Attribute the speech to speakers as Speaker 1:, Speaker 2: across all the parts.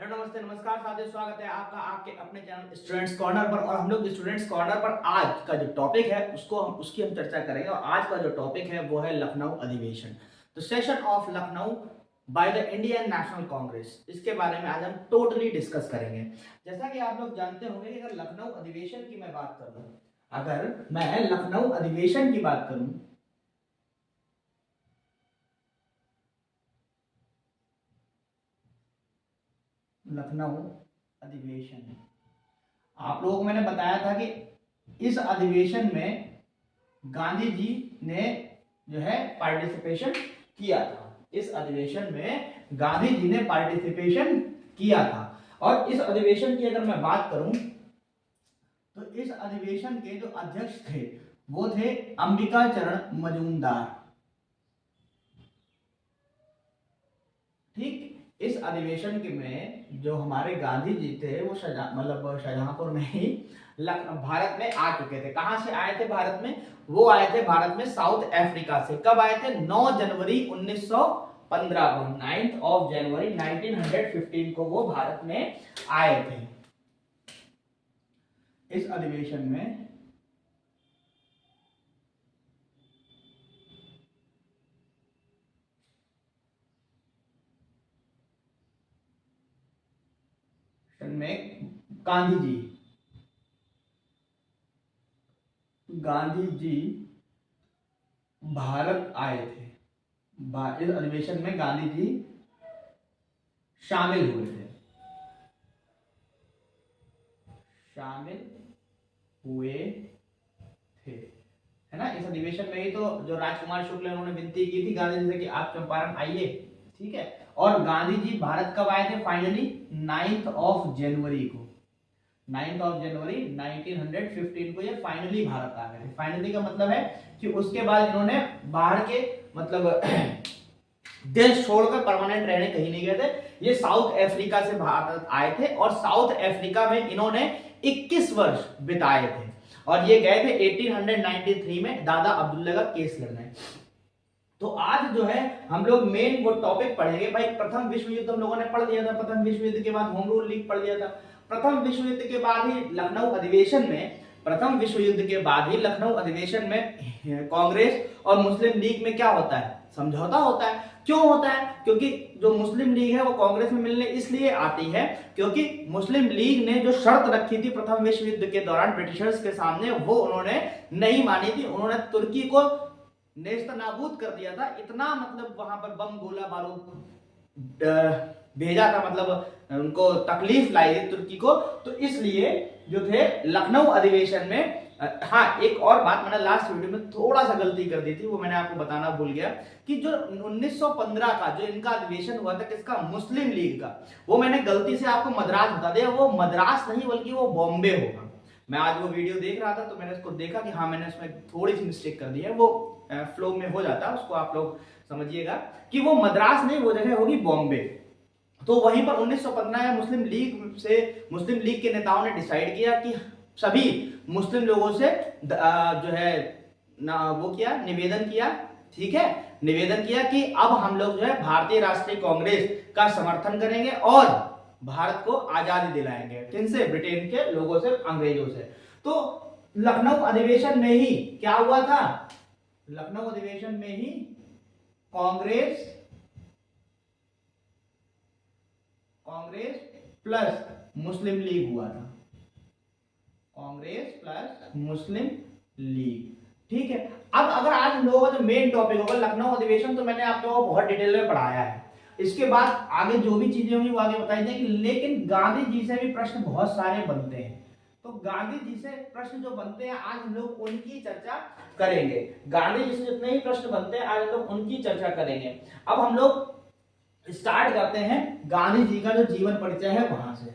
Speaker 1: Hello नमस्ते नमस्कार साथियों, स्वागत है आपका आपके अपने चैनल स्टूडेंट्स कॉर्नर पर। और हम लोग स्टूडेंट्स कॉर्नर पर आज का जो टॉपिक है उसकी हम चर्चा करेंगे। और आज का जो टॉपिक है वो है लखनऊ अधिवेशन, the session of Lucknow by the Indian national Congress. इसके बारे में आज हम टोटली डिस्कस करेंगे। जैसा कि आप लोग जानते होंगे कि अगर लखनऊ अधिवेशन की मैं बात करूं, अगर मैं लखनऊ अधिवेशन की बात करूं, लखनऊ अधिवेशन, आप लोगों को मैंने बताया था कि इस अधिवेशन में गांधी जी ने जो है पार्टिसिपेशन किया था। इस अधिवेशन में गांधी जी ने पार्टिसिपेशन किया था। और इस अधिवेशन की अगर मैं बात करूं तो इस अधिवेशन के जो अध्यक्ष थे वो थे अंबिका चरण मजूमदार। ठीक, इस अधिवेशन के में जो हमारे गांधी जी थे वो शाहजहांपुर में ही भारत में आ चुके थे। कहां से आए थे भारत में? वो आए थे भारत में साउथ अफ्रीका से। कब आए थे? 9 जनवरी 1915 को, 9th of January 1915 को वो भारत में आए थे। इस अधिवेशन में गांधी जी भारत आए थे। इस अधिवेशन में गांधी जी शामिल हुए थे, है ना। इस अधिवेशन में ही तो जो राजकुमार शुक्ल उन्होंने विनती की थी गांधी जी से कि आप चंपारण आइए, ठीक है। और गांधी जी भारत कब आए थे? फाइनली 9th of January को, 9th of January 1915 को ये फाइनली भारत आ गए थे। फाइनली का मतलब है कि उसके बाद इन्होंने बाहर के मतलब देश छोड़कर परमानेंट रहने कहीं नहीं गए थे। ये साउथ अफ्रीका से भारत आए थे और साउथ अफ्रीका में इन्होंने 21 वर्ष बिताए थे। और ये गए थे 1893 में दादा अब्दुल्ला का केस लड़ने। तो आज जो है हम लोग मेन वो टॉपिक पढ़ेंगे। भाई प्रथम विश्व युद्ध हम लोगों ने पढ़ लिया था, प्रथम विश्व युद्ध के बाद होम रूल लीग पढ़ लिया था। प्रथम विश्व युद्ध के बाद ही लखनऊ अधिवेशन में, प्रथम विश्व युद्ध के बाद ही लखनऊ अधिवेशन में कांग्रेस और मुस्लिम लीग में क्या होता है? समझौता होता है। क्यों होता है? क्योंकि जो मुस्लिम लीग है वो कांग्रेस में मिलने इसलिए आती है क्योंकि मुस्लिम लीग ने जो शर्त रखी थी प्रथम विश्व युद्ध के दौरान ब्रिटिशर्स के सामने, वो उन्होंने नहीं मानी थी। उन्होंने तुर्की को नेस्तनाबूद कर दिया था। इतना मतलब वहां पर बम गोला बारूद भेजा था, मतलब उनको तकलीफ लाई थी तुर्की को। तो इसलिए जो थे लखनऊ अधिवेशन में, हाँ एक और बात मैंने लास्ट वीडियो में थोड़ा सा गलती कर दी थी, वो मैंने आपको बताना भूल गया कि जो 1915 का जो इनका अधिवेशन हुआ था, किसका? मुस्लिम लीग का, वो मैंने गलती से आपको मद्रास बता दिया। वो मद्रास नहीं बल्कि वो बॉम्बे होगा। मैं आज वो वीडियो देख रहा था तो मैंने उसको देखा कि हाँ मैंने उसमें थोड़ी सी मिस्टेक कर दी है। वो फ्लो में हो जाता है, उसको आप लोग समझिएगा कि वो मद्रास नहीं, वो जगह होगी बॉम्बे। तो वहीं पर 1915 में मुस्लिम लीग के नेताओं ने डिसाइड किया कि सभी मुस्लिम लोगों से जो है ना वो किया, निवेदन किया, ठीक है, निवेदन किया कि अब हम लोग जो है भारतीय राष्ट्रीय कांग्रेस का समर्थन करेंगे और भारत को आजादी दिलाएंगे। किनसे? ब्रिटेन के लोगों से, अंग्रेजों से। तो लखनऊ अधिवेशन में ही क्या हुआ था? लखनऊ अधिवेशन में ही कांग्रेस प्लस मुस्लिम लीग हुआ था। कांग्रेस प्लस मुस्लिम लीग, ठीक है। अब अगर आज हम लोगों का जो मेन टॉपिक होगा लखनऊ अधिवेशन, तो मैंने आप लोगों को बहुत डिटेल में पढ़ाया है। इसके बाद आगे जो भी चीजें होंगी वो आगे बताई जाएंगी। लेकिन गांधी जी से भी प्रश्न बहुत सारे बनते हैं। तो गांधी जी से प्रश्न जो बनते हैं आज हम लोग उनकी चर्चा करेंगे। गांधी जी से जितने ही प्रश्न बनते हैं आज हम लोग उनकी चर्चा करेंगे। अब हम लोग स्टार्ट करते हैं गांधी जी का जो जीवन परिचय है वहां से।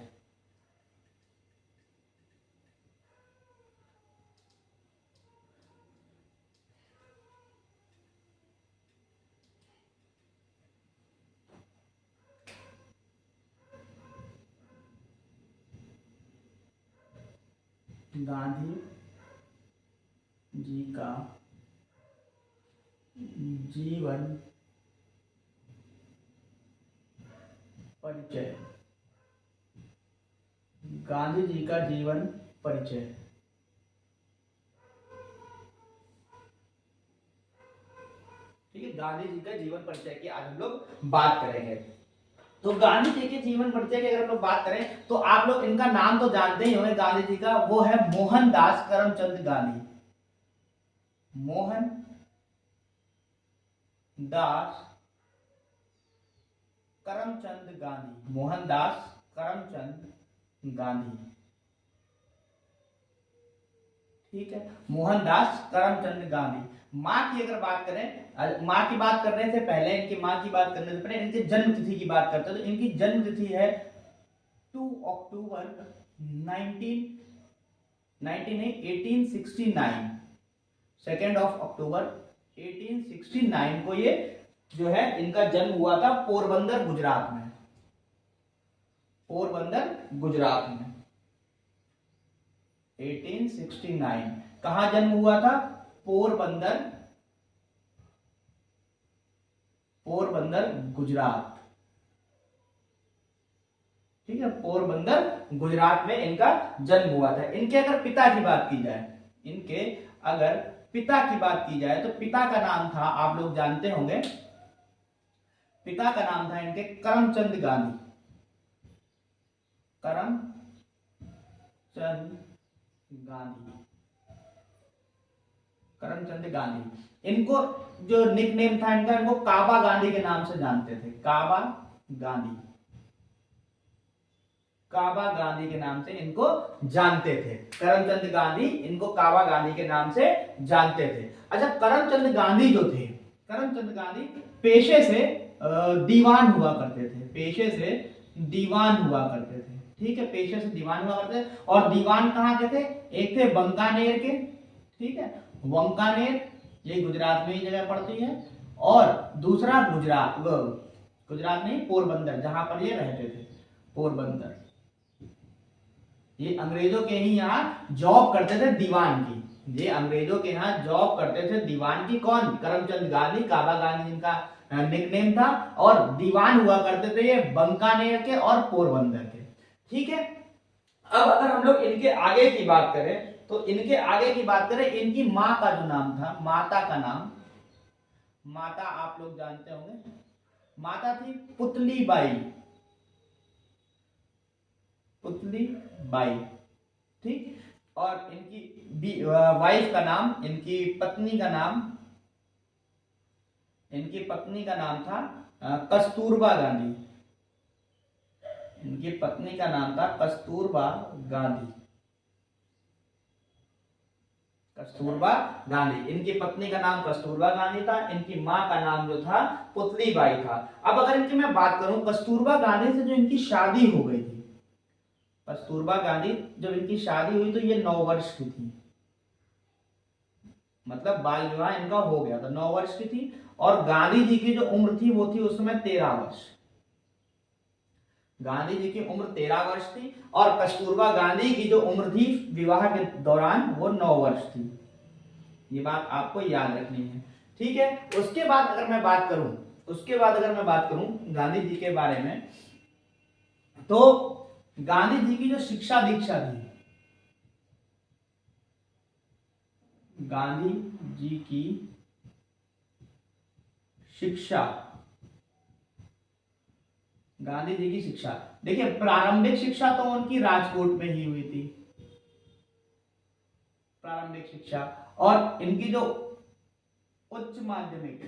Speaker 1: गांधी जी का जीवन परिचय। गांधी जी का जीवन परिचय। ठीक है, गांधी जी का जीवन परिचय की आज हम लोग बात करेंगे। तो गांधी जी के जीवन परिचय की अगर हम लोग बात करें तो आप लोग इनका नाम तो जानते ही होंगे गांधी जी का, वो है मोहनदास करमचंद गांधी। मोहन दास करमचंद गांधी, मोहनदास करमचंद गांधी। ठीक है, मोहनदास करमचंद गांधी। माँ की अगर बात करें, माँ की बात करने से पहले, इनकी माँ की बात करने से पहले इनकी जन्म तिथि की बात करते हैं। तो इनकी जन्म तिथि है 2 अक्टूबर 1869। 2 अक्टूबर 1869 को ये जो है इनका जन्म हुआ था पोरबंदर गुजरात में। पोरबंदर गुजरात में 1869। कहां जन्म हुआ था? पोरबंदर, पोरबंदर गुजरात। ठीक है, पोरबंदर गुजरात में इनका जन्म हुआ था। इनके अगर पिता की बात की जाए, इनके अगर पिता की बात की जाए तो पिता का नाम था, आप लोग जानते होंगे, पिता का नाम था इनके करमचंद गांधी। करमचंद गांधी, करमचंद गांधी। इनको जो निकनेम था इनका, इनको काबा गांधी के नाम से जानते थे। काबा गांधी, काबा गांधी के नाम से इनको जानते थे। करमचंद गांधी इनको काबा गांधी के नाम से जानते थे। अच्छा, करमचंद गांधी जो थे, करमचंद गांधी पेशे से दीवान हुआ करते थे। पेशे से दीवान हुआ करते थे। ठीक है, पेशे से दीवान हुआ करते थे। और दीवान कहाँ के थे? एक थे बंकानेर के। ठीक है, बंकानेर ये गुजरात में ही जगह पड़ती है। और दूसरा गुजरात, गुजरात नहीं, पोरबंदर, जहां पर ये रहते थे, पोरबंदर। ये अंग्रेजों के ही यहाँ जॉब करते थे, दीवान की। ये अंग्रेजों के यहाँ जॉब करते थे दीवान की। कौन? करमचंद गांधी, काबा गांधी इनका निकनेम था। और दीवान हुआ करते थे ये बंकानेर के और पोरबंदर के। ठीक है, अब अगर हम लोग इनके आगे की बात करें तो इनके आगे की बात करें, इनकी माँ का जो नाम था, माता का नाम, माता आप लोग जानते होंगे, माता थी पुतली बाई। पुतली बाई। ठीक, और इनकी वाइफ का नाम, इनकी पत्नी का नाम, इनकी पत्नी का नाम था कस्तूरबा गांधी। इनकी पत्नी का नाम था कस्तूरबा गांधी। कस्तूरबा गांधी, इनकी पत्नी का नाम कस्तूरबा गांधी था। इनकी माँ का नाम जो था पुतली बाई था। अब अगर इनकी मैं बात करूं, कस्तूरबा गांधी से जो इनकी शादी हो गई थी, कस्तूरबा गांधी जब इनकी शादी हुई तो ये 9 वर्ष की थी। मतलब बाल विवाह इनका हो गया था, 9 वर्ष की थी। और गांधी जी की जो उम्र थी वो थी उस समय 13 वर्ष। गांधी जी की उम्र 13 वर्ष थी और कस्तूरबा गांधी की जो उम्र थी विवाह के दौरान वो 9 वर्ष थी। ये बात आपको याद रखनी है। ठीक है, उसके बाद अगर मैं बात करूं, उसके बाद अगर मैं बात करूं गांधी जी के बारे में, तो गांधी जी की जो शिक्षा दीक्षा थी, गांधी जी की शिक्षा, गांधी जी की शिक्षा, देखिए प्रारंभिक शिक्षा तो उनकी राजकोट में ही हुई थी, प्रारंभिक शिक्षा। और इनकी जो उच्च माध्यमिक,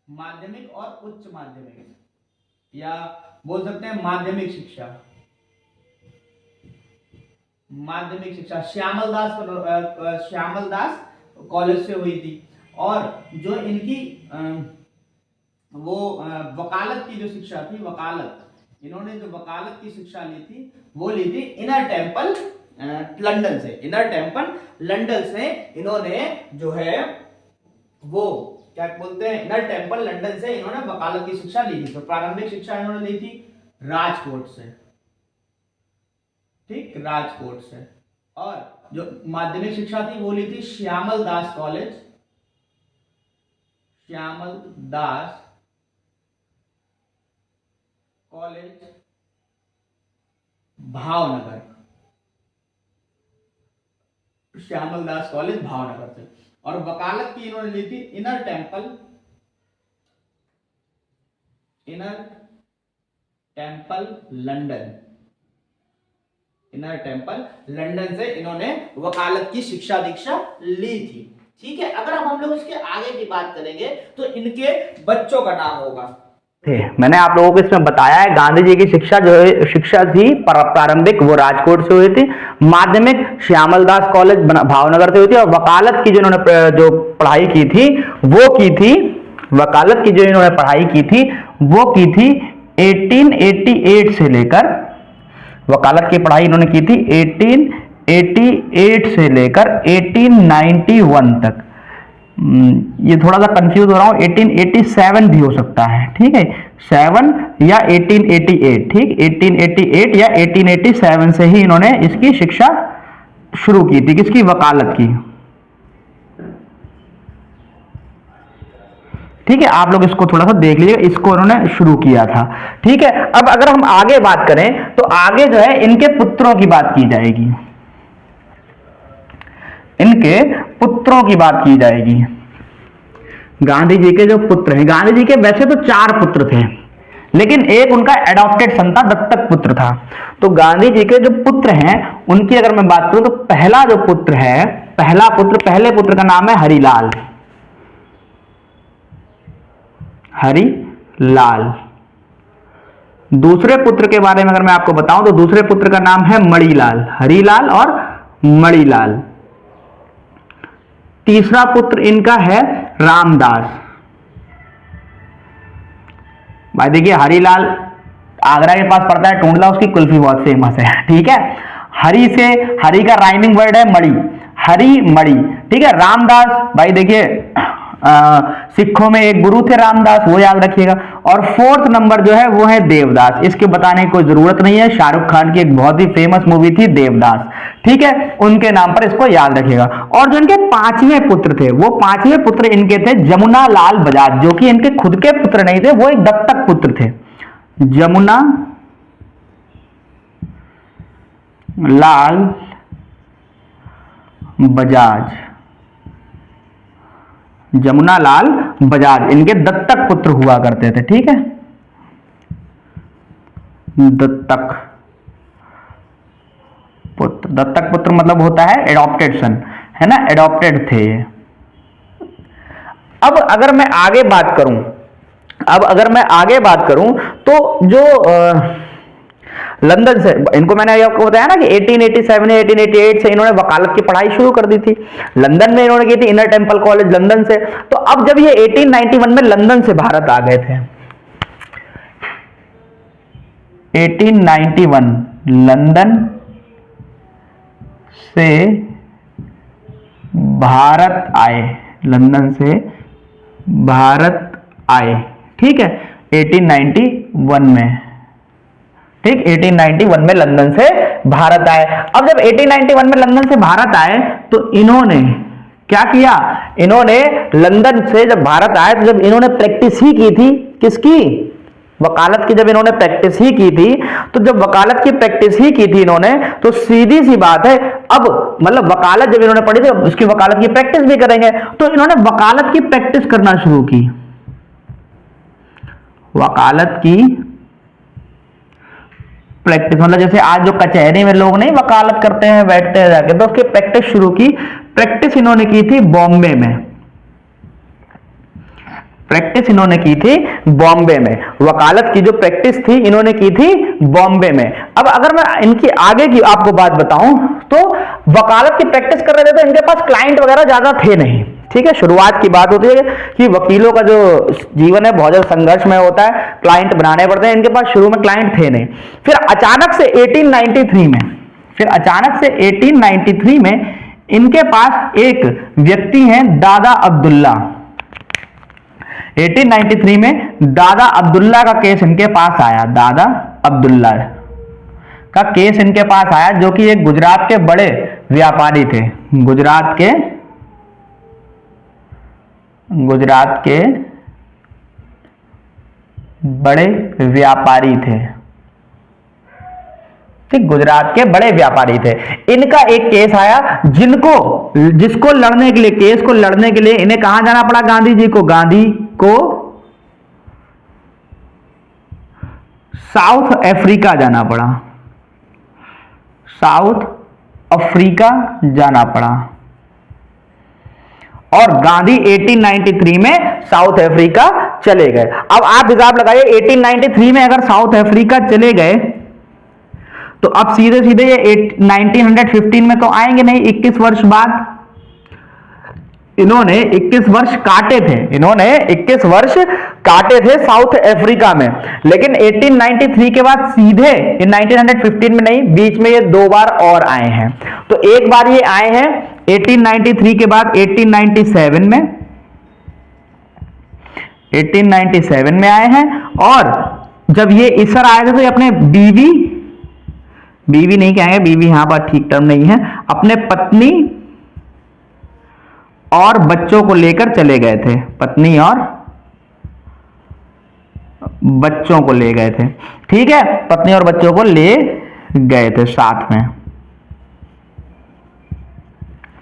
Speaker 1: माध्यमिक और उच्च माध्यमिक, या बोल सकते हैं माध्यमिक शिक्षा, माध्यमिक शिक्षा श्यामल दास कॉलेज से हुई थी। और जो इनकी वो वकालत की जो शिक्षा थी, वकालत, इन्होंने जो वकालत की शिक्षा ली थी वो ली थी इनर टेम्पल लंदन से। इनर टेम्पल लंदन से इन्होंने जो है वो क्या बोलते हैं, इनर टेम्पल लंदन से इन्होंने वकालत की शिक्षा ली थी। तो प्रारंभिक शिक्षा इन्होंने ली थी राजकोट से। ठीक, राजकोट से। और जो माध्यमिक शिक्षा थी वो ली थी श्यामल दास कॉलेज, श्यामल दास कॉलेज भावनगर, श्यामल दास कॉलेज भावनगर से। और वकालत की इन्होंने ली थी inner temple London, inner temple London से इन्होंने वकालत की शिक्षा दीक्षा ली थी। ठीक है, अगर हम लोग इसके आगे की बात करेंगे तो इनके बच्चों का नाम होगा।
Speaker 2: मैंने आप लोगों को इसमें बताया है गांधी जी की शिक्षा जो है शिक्षा थी प्रारंभिक वो राजकोट से हुई थी, माध्यमिक श्यामल दास कॉलेज भावनगर से हुई थी, और वकालत की जो इन्होंने जो पढ़ाई की थी वो की थी, वकालत की जो इन्होंने पढ़ाई की थी वो की थी 1888 से लेकर, वकालत की पढ़ाई इन्होंने की थी 1888 से लेकर 1891 तक। ये थोड़ा सा कंफ्यूज हो रहा हूं, 1887 भी हो सकता है, ठीक है, 7 या 1888, ठीक, 1888 या 1887 से ही इन्होंने इसकी शिक्षा शुरू की थी, किसकी, वकालत की। ठीक है, आप लोग इसको थोड़ा सा देख लीजिए, इसको उन्होंने शुरू किया था। ठीक है, अब अगर हम आगे बात करें तो आगे जो है इनके पुत्रों की बात की जाएगी, इनके पुत्रों की बात की जाएगी। गांधी जी के जो पुत्र हैं, गांधी जी के वैसे तो 4 पुत्र थे, लेकिन एक उनका एडॉप्टेड सन था, दत्तक पुत्र था। तो गांधी जी के जो पुत्र हैं उनकी अगर मैं बात करूं तो पहला जो पुत्र है, पहले पुत्र का नाम है हरिलाल, हरिलाल। दूसरे पुत्र के बारे में अगर मैं आपको बताऊं तो दूसरे पुत्र का नाम है मणिलाल, हरिलाल और मणिलाल। तीसरा पुत्र इनका है रामदास। भाई देखिए, हरिलाल आगरा के पास पड़ता है, टूंडला, उसकी कुल्फी बहुत फेमस है। ठीक है, हरि का राइमिंग वर्ड है मणि, हरि मणि। ठीक है, रामदास, भाई देखिए सिखों में एक गुरु थे रामदास, वो याद रखिएगा। और 4th नंबर जो है वो है देवदास, इसके बताने की कोई जरूरत नहीं है, शाहरुख खान की एक बहुत ही फेमस मूवी थी देवदास। ठीक है, उनके नाम पर इसको याद रखिएगा। और जो इनके 5वें पुत्र थे, वो 5वें पुत्र इनके थे जमुना लाल बजाज, जो कि इनके खुद के पुत्र नहीं थे, वो एक दत्तक पुत्र थे, जमुना लाल बजाज, जमुना लाल बजाज इनके दत्तक पुत्र हुआ करते थे। ठीक है, दत्तक पुत्र मतलब होता है एडॉप्टेड सन, है ना, एडॉप्टेड थे। अब अगर मैं आगे बात करूं तो जो लंदन से, इनको मैंने आपको बताया ना कि 1887 या 1888 से इन्होंने वकालत की पढ़ाई शुरू कर दी थी, लंदन में इन्होंने की थी, इनर टेम्पल कॉलेज लंदन से। तो अब जब ये 1891 में लंदन से भारत आ गए थे, 1891 लंदन से भारत आए, लंदन से भारत आए। ठीक है, 1891 में, ठीक, 1891 में लंदन से भारत आए। अब जब 1891 में लंदन से भारत आए तो इन्होंने क्या किया, इन्होंने लंदन से जब भारत आए तो जब इन्होंने प्रैक्टिस ही की थी, किसकी, वकालत की, जब इन्होंने प्रैक्टिस ही की थी, तो जब वकालत की प्रैक्टिस ही की थी इन्होंने, तो सीधी सी बात है, अब मतलब वकालत जब इन्होंने पढ़ी थी उसकी वकालत की प्रैक्टिस भी करेंगे, तो इन्होंने वकालत की प्रैक्टिस करना शुरू की, वकालत की प्रैक्टिस, मतलब जैसे आज जो कचहरी में लोग नहीं वकालत करते हैं बैठते हैं जाके, तो उसकी प्रैक्टिस शुरू की। प्रैक्टिस इन्होंने की थी बॉम्बे में, प्रैक्टिस इन्होंने की थी बॉम्बे में, वकालत की जो प्रैक्टिस थी इन्होंने की थी बॉम्बे में। अब अगर मैं इनकी आगे की आपको बात बताऊं तो वकालत की प्रैक्टिस कर रहे थे तो इनके पास क्लाइंट वगैरह ज्यादा थे नहीं। ठीक है, शुरुआत की बात होती है कि वकीलों का जो जीवन है बहुत ज्यादा संघर्ष में होता है, क्लाइंट बनाने पड़ते हैं, इनके पास शुरू में क्लाइंट थे नहीं। फिर अचानक से 1893 में इनके पास एक व्यक्ति हैं दादा अब्दुल्ला, 1893 में दादा अब्दुल्ला का केस इनके पास आया, दादा अब्दुल्ला का केस इनके पास आया, जो कि एक गुजरात के बड़े व्यापारी थे, गुजरात के बड़े व्यापारी थे। ठीक, गुजरात के बड़े व्यापारी थे। इनका एक केस आया जिसको लड़ने के लिए, केस को लड़ने के लिए इन्हें कहां जाना पड़ा? गांधी जी को साउथ अफ्रीका जाना पड़ा, साउथ अफ्रीका जाना पड़ा। और गांधी 1893 में साउथ अफ्रीका चले गए। अब आप हिसाब लगाइए, 1893 में अगर साउथ अफ्रीका चले गए तो अब सीधे सीधे ये 1915 में तो आएंगे नहीं। 21 वर्ष बाद इन्होंने 21 वर्ष काटे थे साउथ अफ्रीका में। लेकिन 1893 के बाद सीधे 1915 में नहीं, बीच में ये 2 बार और आए हैं। तो एक बार ये आए हैं 1893 के बाद 1897 में आए हैं। और जब ये इसर आए थे तो ये अपने बीवी नहीं कहेंगे, बीवी यहां पर ठीक टर्म नहीं है, अपने पत्नी और बच्चों को लेकर चले गए थे, पत्नी और बच्चों को ले गए थे। ठीक है, पत्नी और बच्चों को ले गए थे साथ में।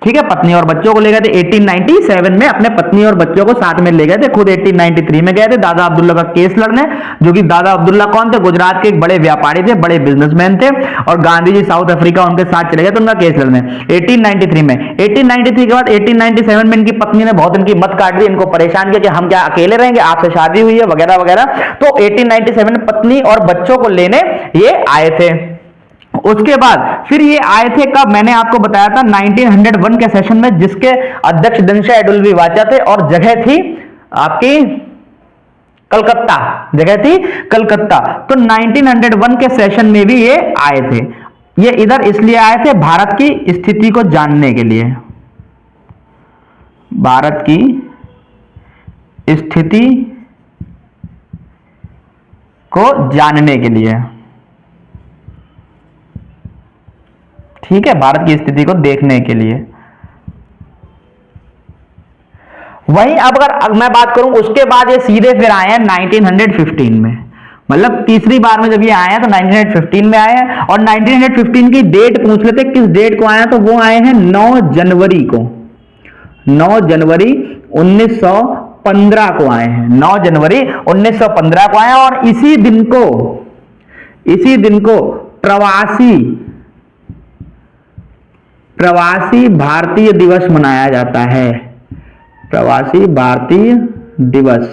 Speaker 2: ठीक है, पत्नी और बच्चों को ले गए थे 1897 में, अपने पत्नी और बच्चों को साथ में ले गए थे। खुद 1893 में गए थे दादा अब्दुल्ला का केस लड़ने, जो कि दादा अब्दुल्ला कौन थे? गुजरात के एक बड़े व्यापारी थे, बड़े बिजनेसमैन थे। और गांधी जी साउथ अफ्रीका उनके साथ चले गए थे उनका केस लड़ने 1893 में। 1893 के बाद 1897 में इनकी पत्नी ने बहुत इनकी मत काट दी, इनको परेशान किया कि हम क्या अकेले रहेंगे, आपसे शादी हुई है वगैरह वगैरह। तो 1897 में पत्नी और बच्चों को लेने ये आए थे। उसके बाद फिर ये आए थे कब? मैंने आपको बताया था 1901 के सेशन में, जिसके अध्यक्ष दिनशा अडुल्वी वाचा थे और जगह थी आपकी कलकत्ता, जगह थी कलकत्ता। तो 1901 के सेशन में भी ये आए थे। ये इधर इसलिए आए थे भारत की स्थिति को जानने के लिए, भारत की स्थिति को जानने के लिए। ठीक है, भारत की स्थिति को देखने के लिए। वहीं अब अगर मैं बात करूं, उसके बाद ये सीधे फिर आए हैं 1915 में, मतलब तीसरी बार में जब ये आए हैं तो 1915 में आए हैं। और 1915 की डेट पूछ लेते किस डेट को आए हैं, तो वो आए हैं 9 जनवरी को, 9 जनवरी 1915 को आए हैं, 9 जनवरी 1915 को आए हैं। और इसी दिन को प्रवासी भारतीय दिवस मनाया जाता है, प्रवासी भारतीय दिवस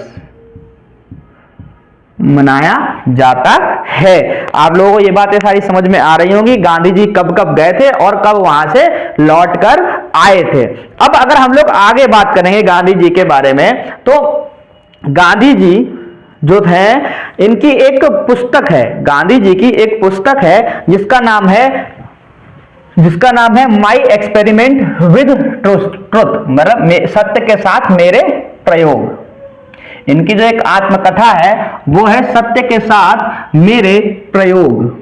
Speaker 2: मनाया जाता है। आप लोगों को ये बातें सारी समझ में आ रही होंगी, गांधी जी कब कब गए थे और कब वहां से लौट कर आए थे। अब अगर हम लोग आगे बात करेंगे गांधी जी के बारे में, तो गांधी जी जो थे, इनकी एक पुस्तक है, गांधी जी की एक पुस्तक है जिसका नाम है माई एक्सपेरिमेंट विद ट्रुथ, मतलब सत्य के साथ मेरे प्रयोग। इनकी जो एक आत्मकथा है वो है सत्य के साथ मेरे प्रयोग।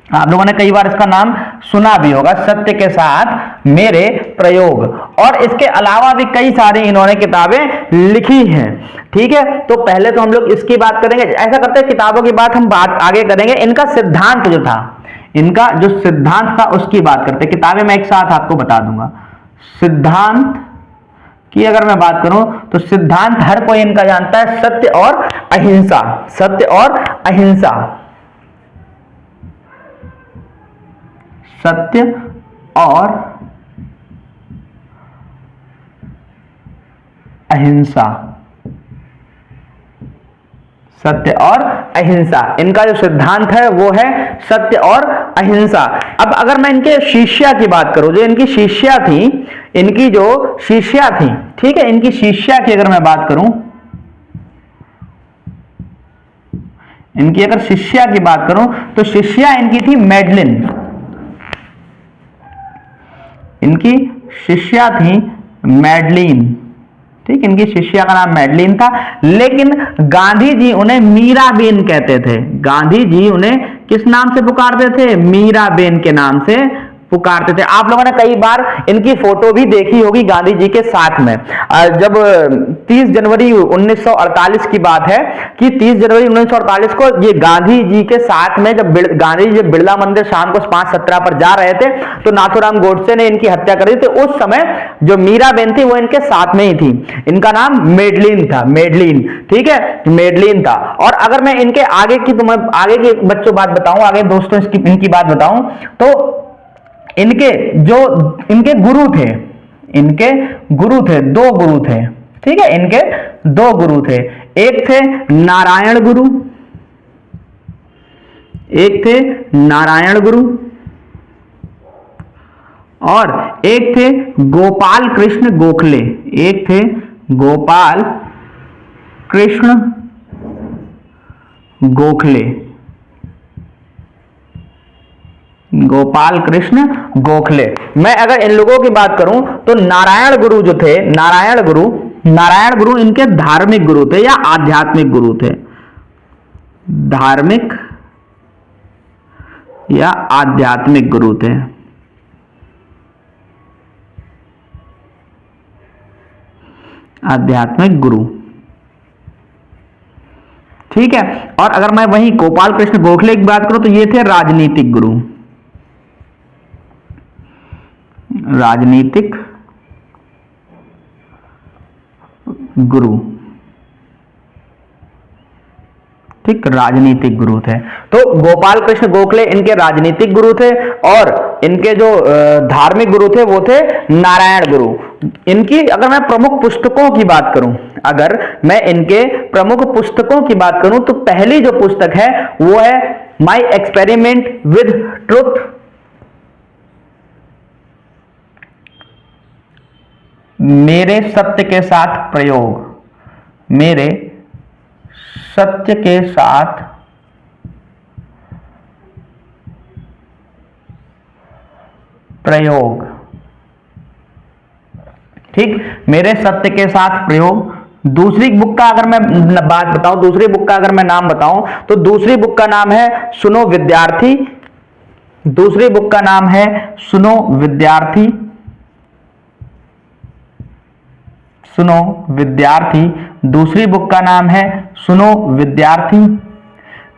Speaker 2: आप लोगों ने कई बार इसका नाम सुना भी होगा, सत्य के साथ मेरे प्रयोग। और इसके अलावा भी कई सारी इन्होंने किताबें लिखी हैं। ठीक है, तो पहले तो हम लोग इसकी बात करेंगे। ऐसा करते हैं, किताबों की बात हम बात आगे करेंगे, इनका सिद्धांत जो था, इनका जो सिद्धांत था उसकी बात करते हैं। किताबें मैं एक साथ आपको बता दूंगा। सिद्धांत की अगर मैं बात करूं तो सिद्धांत हर कोई इनका जानता है, सत्य और अहिंसा, सत्य और अहिंसा, सत्य और अहिंसा, सत्य और अहिंसा। इनका जो सिद्धांत है वो है सत्य और अहिंसा। अब अगर मैं इनके शिष्या की बात करूं, जो इनकी शिष्या थी, इनकी जो शिष्या थी, ठीक है, इनकी शिष्या की अगर मैं बात करूं, इनकी अगर शिष्या की बात करूं तो शिष्या इनकी थी मैडलिन, इनकी शिष्या थी मैडलिन। ठीक, इनकी शिष्या का नाम मैडलिन था। लेकिन गांधी जी उन्हें मीराबेन कहते थे। गांधी जी उन्हें किस नाम से पुकारते थे? मीराबेन के नाम से पुकारते थे। आप लोगों ने कई बार इनकी फोटो भी देखी होगी गांधी जी के साथ में। जब 30 जनवरी 1948 की बात है कि 30 जनवरी 1948 को ये गांधी जी के साथ में जब गांधी जी बिरला मंदिर शाम को 5:17 पर जा रहे थे तो नाथूराम गोडसे ने इनकी हत्या कर दी थी। उस समय जो मीराबेन थी वो इनके साथ में ही थी। इनका नाम मेडलिन था, मेडलिन, ठीक है, मेडलिन था। और अगर मैं इनके आगे की तुम्हें आगे के बच्चों बात बताऊं, आगे दोस्तों इनकी बात बताऊं तो इनके गुरु थे, दो गुरु थे, ठीक है, इनके दो गुरु थे। एक थे नारायण गुरु, और एक थे गोपाल कृष्ण गोखले, गोपाल कृष्ण गोखले। मैं अगर इन लोगों की बात करूं तो नारायण गुरु जो थे, नारायण गुरु इनके धार्मिक गुरु थे या आध्यात्मिक गुरु थे, धार्मिक या आध्यात्मिक गुरु थे, आध्यात्मिक गुरु, ठीक है। और अगर मैं वहीं गोपाल कृष्ण गोखले की बात करूं तो ये थे राजनीतिक गुरु, ठीक, राजनीतिक गुरु थे। तो गोपाल कृष्ण गोखले इनके राजनीतिक गुरु थे और इनके जो धार्मिक गुरु थे वो थे नारायण गुरु। इनकी अगर मैं प्रमुख पुस्तकों की बात करूं, तो पहली जो पुस्तक है वो है माई एक्सपेरिमेंट विद ट्रुथ, मेरे सत्य के साथ प्रयोग, ठीक, मेरे सत्य के साथ प्रयोग। दूसरी बुक का अगर मैं बात बताऊं, दूसरी बुक का अगर मैं नाम बताऊं तो दूसरी बुक का नाम है सुनो विद्यार्थी, दूसरी बुक का नाम है सुनो विद्यार्थी, दूसरी बुक का नाम है सुनो विद्यार्थी।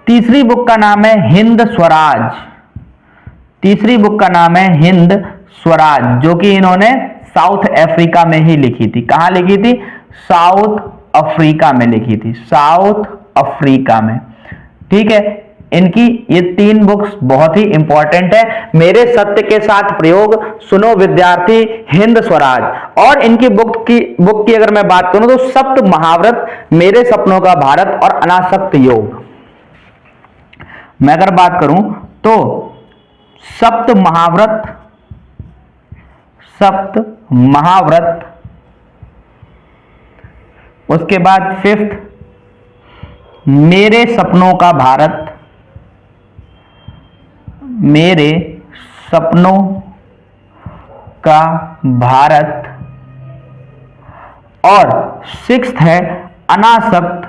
Speaker 2: तीसरी बुक का नाम है हिंद स्वराज, जो कि इन्होंने साउथ अफ्रीका में ही लिखी थी। कहां लिखी थी? साउथ अफ्रीका में लिखी थी, ठीक है। इनकी ये 3 बुक्स बहुत ही इंपॉर्टेंट है, मेरे सत्य के साथ प्रयोग, सुनो विद्यार्थी, हिंद स्वराज। और इनकी बुक की अगर मैं बात करूं तो सप्त महाव्रत, मेरे सपनों का भारत और अनासक्त योग। मैं अगर बात करूं तो सप्त महाव्रत, उसके बाद 5th मेरे सपनों का भारत, मेरे सपनों का भारत, और 6th है अनासक्त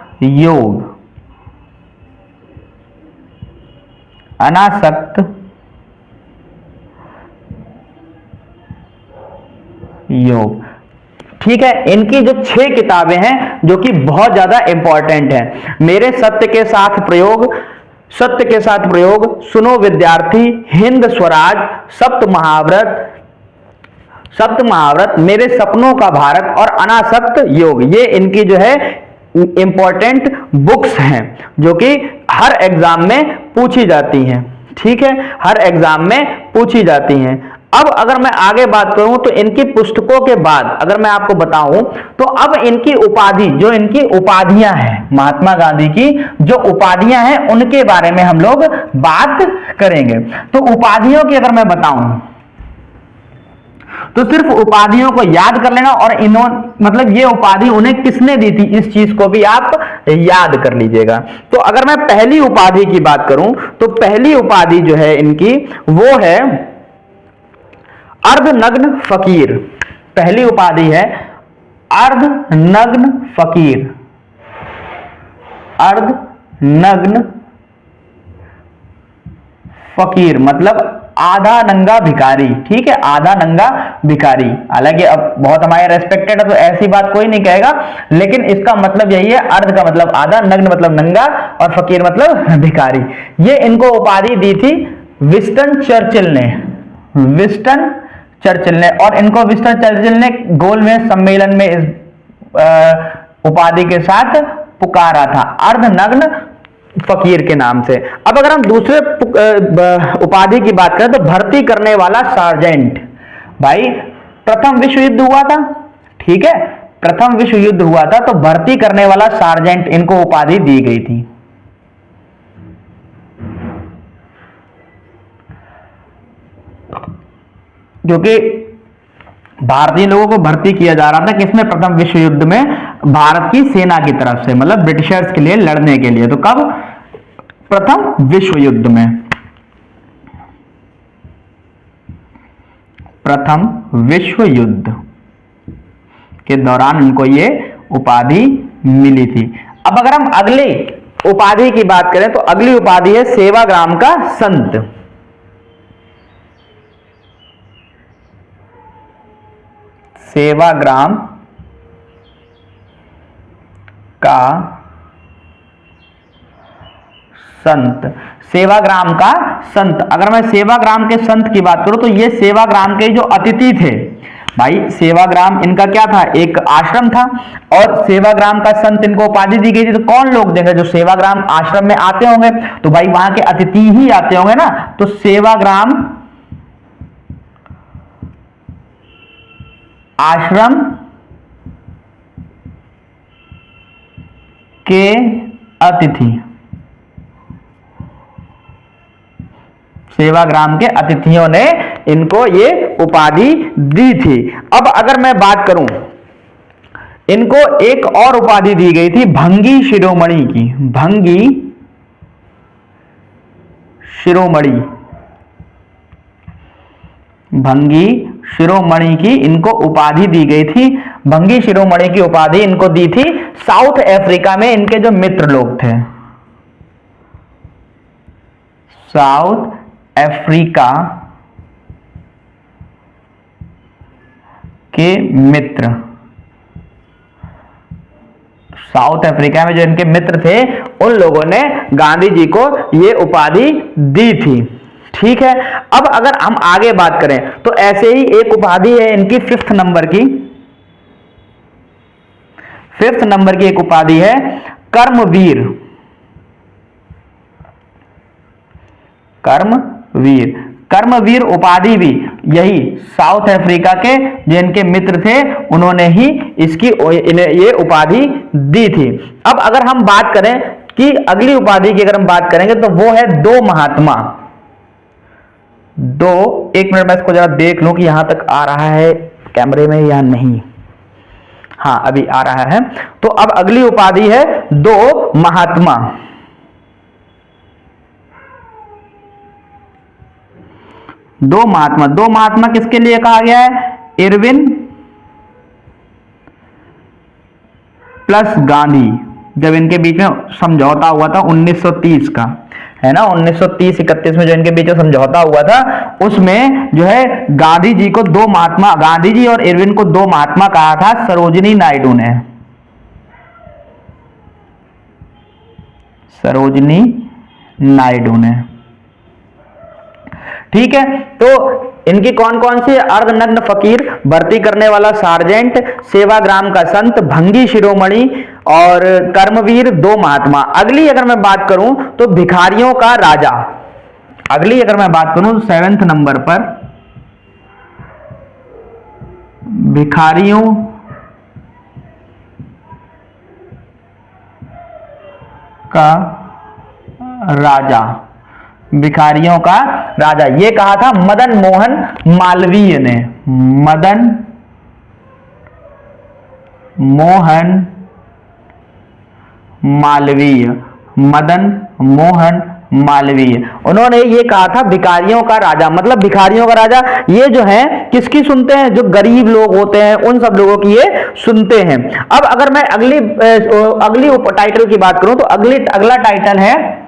Speaker 2: योग, ठीक है। इनकी जो 6 किताबें हैं जो कि बहुत ज्यादा इंपॉर्टेंट है, मेरे सत्य के साथ प्रयोग, सुनो विद्यार्थी, हिंद स्वराज, सप्त महाव्रत, मेरे सपनों का भारत और अनासक्त योग। ये इनकी जो है इंपॉर्टेंट बुक्स हैं जो कि हर एग्जाम में पूछी जाती हैं, ठीक है, हर एग्जाम में पूछी जाती हैं। अब अगर मैं आगे बात करूं तो इनकी पुस्तकों के बाद अगर मैं आपको बताऊं तो अब इनकी उपाधि, जो इनकी उपाधियां हैं, महात्मा गांधी की जो उपाधियां हैं उनके बारे में हम लोग बात करेंगे। तो उपाधियों की अगर मैं बताऊं तो सिर्फ उपाधियों को याद कर लेना, और मतलब ये उपाधि उन्हें किसने दी थी इस चीज को भी आप याद कर लीजिएगा। तो अगर मैं पहली उपाधि की बात करूं तो पहली उपाधि जो है इनकी वो है अर्धनग्न फकीर। पहली उपाधि है अर्धनग्न फकीर मतलब आधा नंगा भिखारी, ठीक है, आधा नंगा भिखारी। हालांकि अब बहुत हमारे रेस्पेक्टेड है तो ऐसी बात कोई नहीं कहेगा, लेकिन इसका मतलब यही है, अर्ध का मतलब आधा, नग्न मतलब नंगा और फकीर मतलब भिखारी। ये इनको उपाधि दी थी विंस्टन चर्चिल ने, विंस्टन चर्चिल ने, और इनको विंस्टन चर्चिल ने गोलमेज सम्मेलन में इस उपाधि के साथ पुकारा था, अर्धनग्न फकीर के नाम से। अब अगर हम दूसरे उपाधि की बात करें तो भर्ती करने वाला सार्जेंट। भाई प्रथम विश्व युद्ध हुआ था, ठीक है, प्रथम विश्व युद्ध हुआ था तो भर्ती करने वाला सार्जेंट इनको उपाधि दी गई थी। क्योंकि भारतीय लोगों को भर्ती किया जा रहा था किसमें, प्रथम विश्व युद्ध में, भारत की सेना की तरफ से, मतलब ब्रिटिशर्स के लिए लड़ने के लिए। तो कब, प्रथम विश्व युद्ध में, प्रथम विश्व युद्ध के दौरान इनको ये उपाधि मिली थी। अब अगर हम अगली उपाधि की बात करें तो अगली उपाधि है सेवाग्राम का संत। सेवाग्राम का संत, सेवाग्राम का संत। अगर मैं सेवाग्राम के संत की बात करूं तो ये सेवाग्राम के जो अतिथि थे, भाई सेवाग्राम इनका क्या था, एक आश्रम था, और सेवाग्राम का संत इनको उपाधि दी गई थी। तो कौन लोग देंगे, जो सेवाग्राम आश्रम में आते होंगे, तो भाई वहां के अतिथि ही आते होंगे ना। तो सेवाग्राम आश्रम के अतिथि, सेवाग्राम के अतिथियों ने इनको ये उपाधि दी थी। अब अगर मैं बात करूं, इनको एक और उपाधि दी गई थी भंगी शिरोमणि की, भंगी शिरोमणि, भंगी शिरोमणि की इनको उपाधि दी गई थी। भंगी शिरोमणि की उपाधि इनको दी थी साउथ अफ्रीका में इनके जो मित्र लोग थे, साउथ अफ्रीका के मित्र, साउथ अफ्रीका में जो इनके मित्र थे उन लोगों ने गांधी जी को ये उपाधि दी थी, ठीक है। अब अगर हम आगे बात करें तो ऐसे ही एक उपाधि है इनकी 5th नंबर की, 5th नंबर की एक उपाधि है कर्मवीर, कर्मवीर। कर्मवीर उपाधि भी यही साउथ अफ्रीका के जो इनके मित्र थे उन्होंने ही इसकी ये उपाधि दी थी। अब अगर हम बात करें कि अगली उपाधि की अगर हम बात करेंगे तो वो है दो महात्मा। दो, एक मिनट मैं इसको जरा देख लूं कि यहां तक आ रहा है कैमरे में या नहीं। हाँ अभी आ रहा है। तो अब अगली उपाधि है दो महात्मा। दो महात्मा, दो महात्मा किसके लिए कहा गया है, इरविन प्लस गांधी। जब इनके बीच में समझौता हुआ था 1930 का, है ना, 1930-31 में जो इनके बीच में समझौता हुआ था उसमें जो है गांधी जी को दो महात्मा, गांधी जी और इरविन को दो महात्मा कहा था सरोजिनी नायडू ने, सरोजिनी नायडू ने, ठीक है। तो इनकी कौन कौन सी, अर्धनग्न फकीर, भर्ती करने वाला सार्जेंट, सेवाग्राम का संत, भंगी शिरोमणि और कर्मवीर, दो महात्मा। अगली अगर मैं बात करूं तो भिखारियों का राजा। अगली अगर मैं बात करूं 7th नंबर पर भिखारियों का राजा, भिखारियों का राजा ये कहा था मदन मोहन मालवीय ने, मदन मोहन मालवीय, मदन मोहन मालवीय, उन्होंने ये कहा था भिखारियों का राजा। मतलब भिखारियों का राजा ये जो है किसकी सुनते हैं, जो गरीब लोग होते हैं उन सब लोगों की ये सुनते हैं। अब अगर मैं अगली टाइटल की बात करूं तो अगला टाइटल है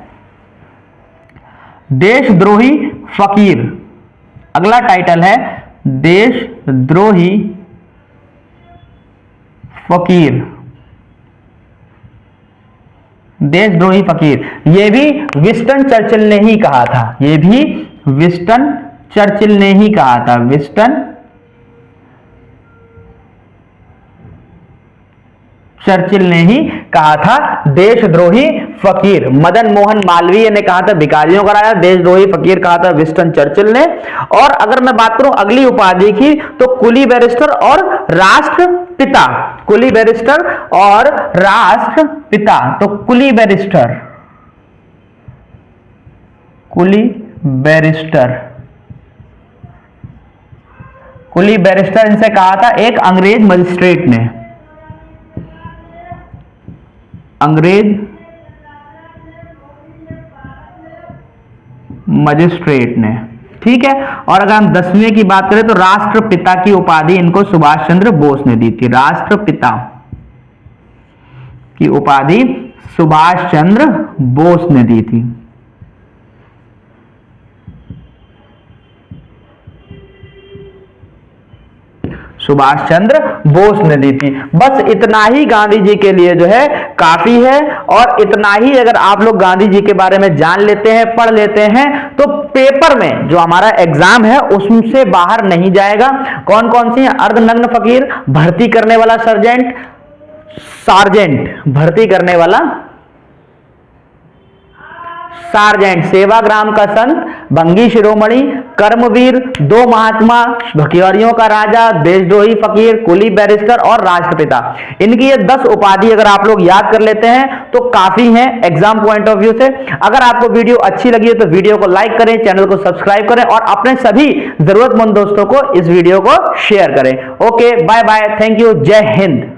Speaker 2: देशद्रोही फकीर। अगला टाइटल है देशद्रोही फकीर। देशद्रोही फकीर, यह भी विंस्टन चर्चिल ने ही कहा था। यह भी विंस्टन चर्चिल ने ही कहा था। विंस्टन चर्चिल ने ही कहा था देशद्रोही फकीर। मदन मोहन मालवीय ने कहा था भिखारियों का राजा, देशद्रोही फकीर कहा था विंस्टन चर्चिल ने। और अगर मैं बात करूं अगली उपाधि की तो कुली बैरिस्टर और राष्ट्रपिता। कुली बैरिस्टर और राष्ट्रपिता, तो कुली बैरिस्टर, कुली बैरिस्टर, कुली बैरिस्टर इनसे कहा था एक अंग्रेज मजिस्ट्रेट ने, अंग्रेज मजिस्ट्रेट ने, ठीक है। और अगर हम 10वीं की बात करें तो राष्ट्रपिता की उपाधि इनको सुभाष चंद्र बोस ने दी थी। राष्ट्रपिता की उपाधि सुभाष चंद्र बोस ने दी थी। सुभाष चंद्र बोस ने दी थी। बस इतना ही गांधी जी के लिए जो है काफी है। और इतना ही अगर आप लोग गांधी जी के बारे में जान लेते हैं, पढ़ लेते हैं, तो पेपर में जो हमारा एग्जाम है उससे बाहर नहीं जाएगा। कौन कौन सी है? अर्धनग्न फकीर, भर्ती करने वाला सर्जेंट, सार्जेंट, भर्ती करने वाला सार्जेंट, सेवाग्राम का संत, भंगी शिरोमणि, कर्मवीर, दो महात्मा, भिखारियों का राजा, देशद्रोही फकीर, कुली बैरिस्टर और राष्ट्रपिता। इनकी ये 10 उपाधि अगर आप लोग याद कर लेते हैं तो काफी हैं एग्जाम पॉइंट ऑफ व्यू से। अगर आपको वीडियो अच्छी लगी है तो वीडियो को लाइक करें, चैनल को सब्सक्राइब करें और अपने सभी जरूरतमंद दोस्तों को इस वीडियो को शेयर करें। Okay, bye bye, thank you, जय हिंद।